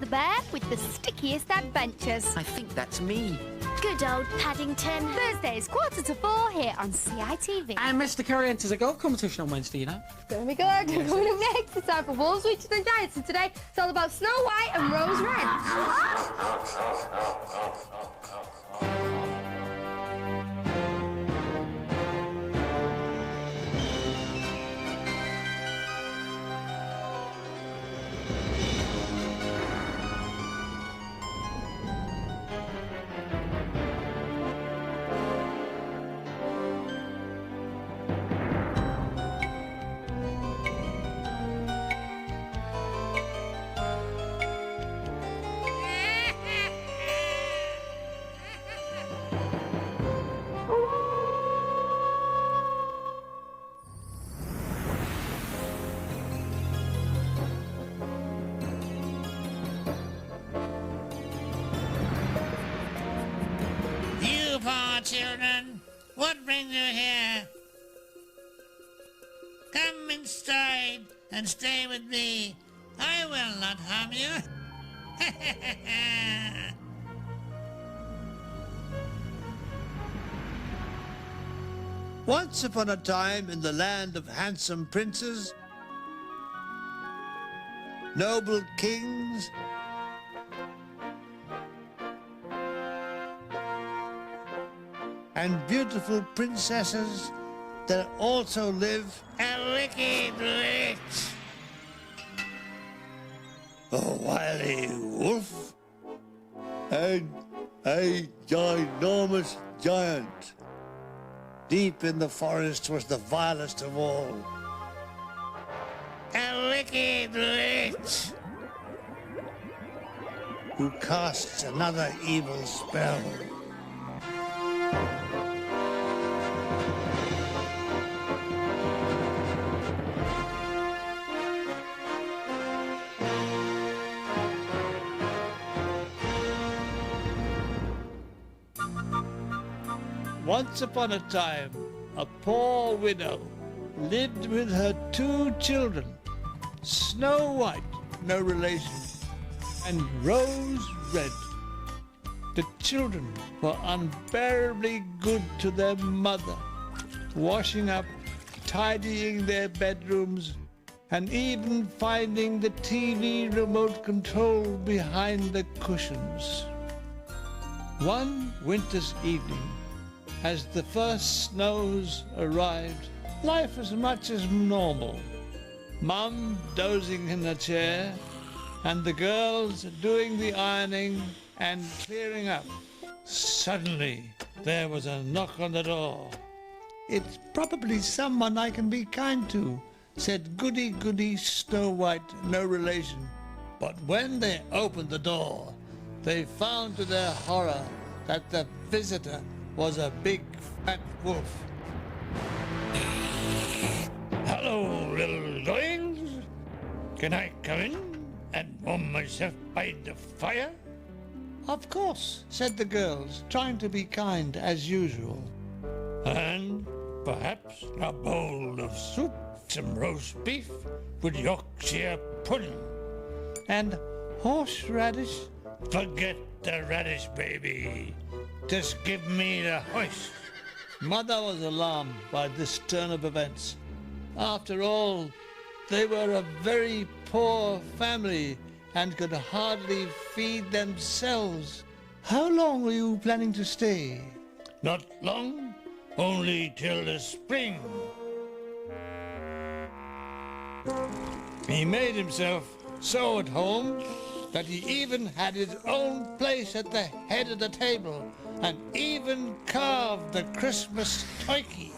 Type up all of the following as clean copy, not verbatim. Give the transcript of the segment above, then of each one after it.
the bear with the stickiest adventures. I think that's me. Good old Paddington. Thursdays, 3:45 here on CITV. And Mr. Curry enters a golf competition on Wednesday, you know. There we go. Coming up next, it's time for Wolves, Witches and Giants. And today, it's all about Snow White and Rose Red. You poor children, what brings you here? Come inside and stay with me. I will not harm you. Once upon a time in the land of handsome princes, noble kings, and beautiful princesses, there also live A wicked witch. a wily wolf and a ginormous giant. Deep in the forest was the vilest of all, A wicked witch. who casts another evil spell. Once upon a time, a poor widow lived with her 2 children, Snow White, no relation, and Rose Red. The children were unbearably good to their mother, washing up, tidying their bedrooms, and even finding the TV remote control behind the cushions. One winter's evening, as the first snows arrived, life was much as normal. Mum dozing in a chair, and the girls doing the ironing and clearing up. Suddenly, there was a knock on the door. "It's probably someone I can be kind to," said goody-goody Snow White, no relation. But when they opened the door, they found to their horror that the visitor was a big fat wolf. Hello, little darlings. Can I come in and warm myself by the fire? "Of course," said the girls, trying to be kind as usual. And perhaps a bowl of soup, some roast beef with Yorkshire pudding. "And horseradish?" Forget the radish, baby. Just give me the hoist. Mother was alarmed by this turn of events. After all, they were a very poor family and could hardly feed themselves. "How long were you planning to stay?" Not long, only till the spring. He made himself so at home that he even had his own place at the head of the table and even carved the Christmas turkey.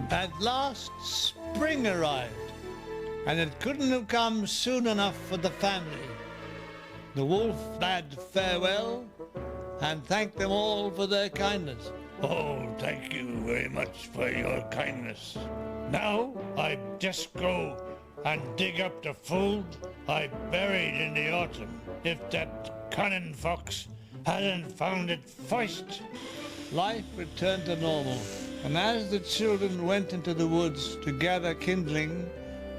At last, spring arrived, and it couldn't have come soon enough for the family. The wolf bade farewell and thanked them all for their kindness. Oh, thank you very much for your kindness. Now I just go and dig up the food I buried in the autumn, if that cunning fox hadn't found it first. Life returned to normal, and as the children went into the woods to gather kindling,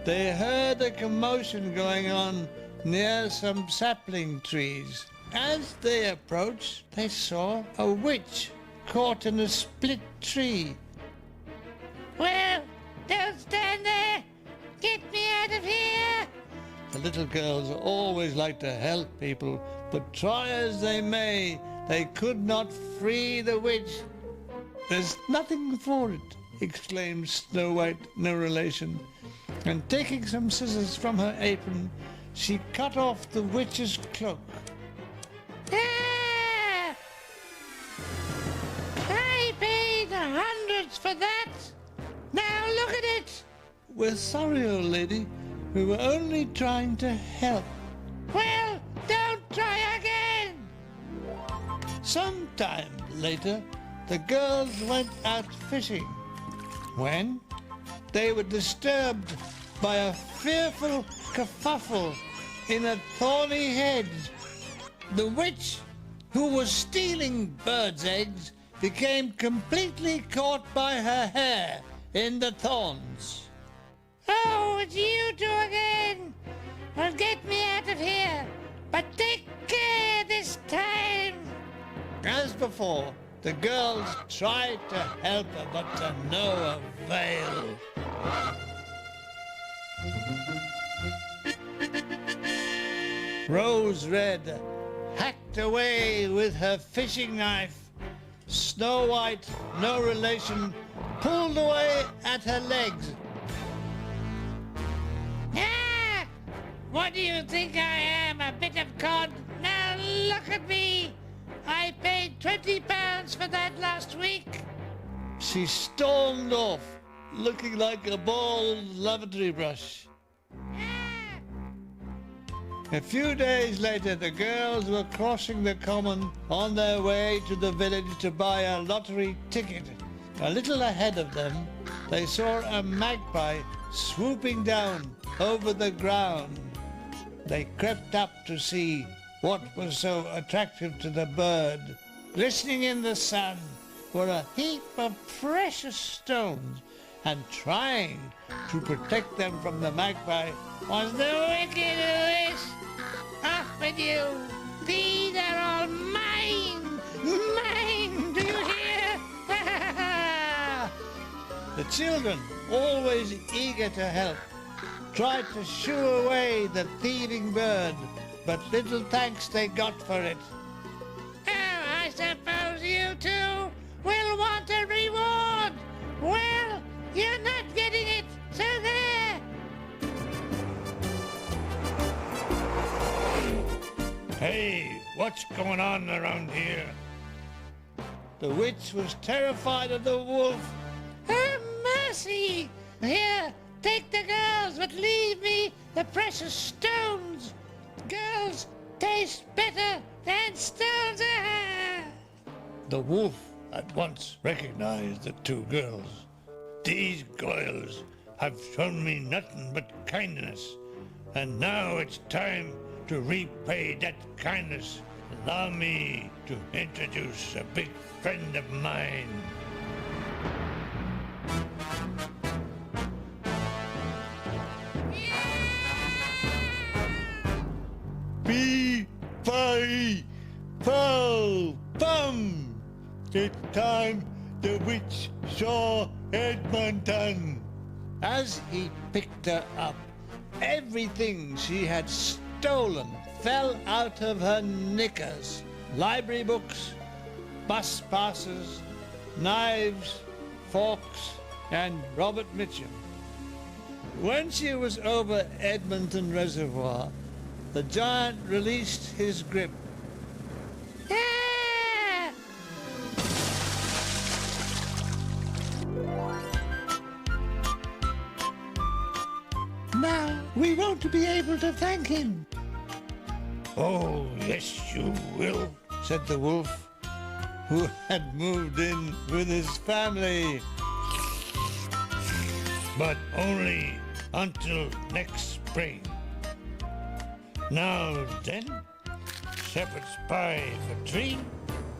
they heard a commotion going on near some sapling trees. As they approached, they saw a witch caught in a split tree. Well, don't stand there! Get me out of here! The little girls always like to help people, but try as they may, they could not free the witch. "There's nothing for it," exclaimed Snow White, no relation, and taking some scissors from her apron, she cut off the witch's cloak. Ah! I paid hundreds for that! Now look at it! "We're sorry, old lady. We were only trying to help." Well, don't try again! Some time later, the girls went out fishing, when they were disturbed by a fearful kerfuffle in a thorny hedge. The witch, who was stealing birds' eggs, became completely caught by her hair in the thorns. Oh, it's you two again! Well, get me out of here, but take care this time! As before, the girls tried to help her, but to no avail. Rose Red hacked away with her fishing knife. Snow White, no relation, pulled away at her legs. Ah! What do you think I am, a bit of cod? Now look at me! I paid £20 for that last week. She stormed off, looking like a bald lavatory brush. A few days later, the girls were crossing the common on their way to the village to buy a lottery ticket. A little ahead of them, they saw a magpie swooping down over the ground. They crept up to see what was so attractive to the bird. Glistening in the sun were a heap of precious stones, and trying to protect them from the magpie was the wicked witch. Off with you! These are all mine! Mine! Do you hear? The children, always eager to help, tried to shoo away the thieving bird, but little thanks they got for it. Oh, I suppose you two will want a reward! Well, you're not getting it, so there! Hey, what's going on around here? The witch was terrified of the wolf. Oh, mercy! Here, take the girls, but leave me the precious stones. Girls taste better than stones. The wolf at once recognized the two girls. "These girls have shown me nothing but kindness, and now it's time to repay that kindness. Allow me to introduce a big friend of mine." Pum! It's time the witch saw Edmonton. As he picked her up, everything she had stolen fell out of her knickers. Library books, bus passes, knives, forks, and Robert Mitchum. When she was over Edmonton Reservoir, the giant released his grip. Ah! Now we won't be able to thank him. "Oh, yes, you will," said the wolf, who had moved in with his family. "But only until next spring. Now then, shepherd's pie for three,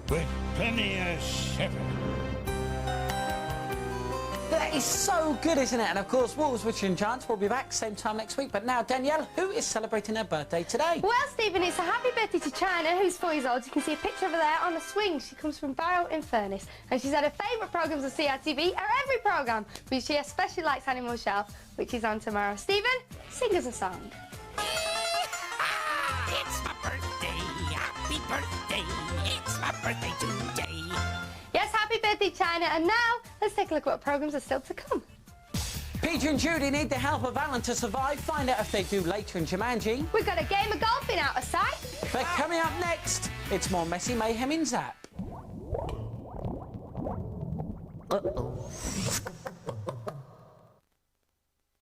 with plenty of shepherd." is so good, isn't it? And of course, Wolves, Witcher and Giants will be back same time next week. But now, Danielle, who is celebrating her birthday today? Well, Stephen, it's a happy birthday to China, who's 4 years old. You can see a picture over there on a swing. She comes from Barrow in Furness. And she's had her favourite programmes on CITV, are every programme, but she especially likes Animal Shelf, which is on tomorrow. Stephen, sing us a song. It's my birthday, happy birthday, it's my birthday today. Yes, happy birthday, China. And now, let's take a look at what programmes are still to come. Peter and Judy need the help of Alan to survive. Find out if they do later in Jumanji. We've got a game of golfing out of sight. But coming up next, it's more Messy Mayhem in Zap. Uh-oh.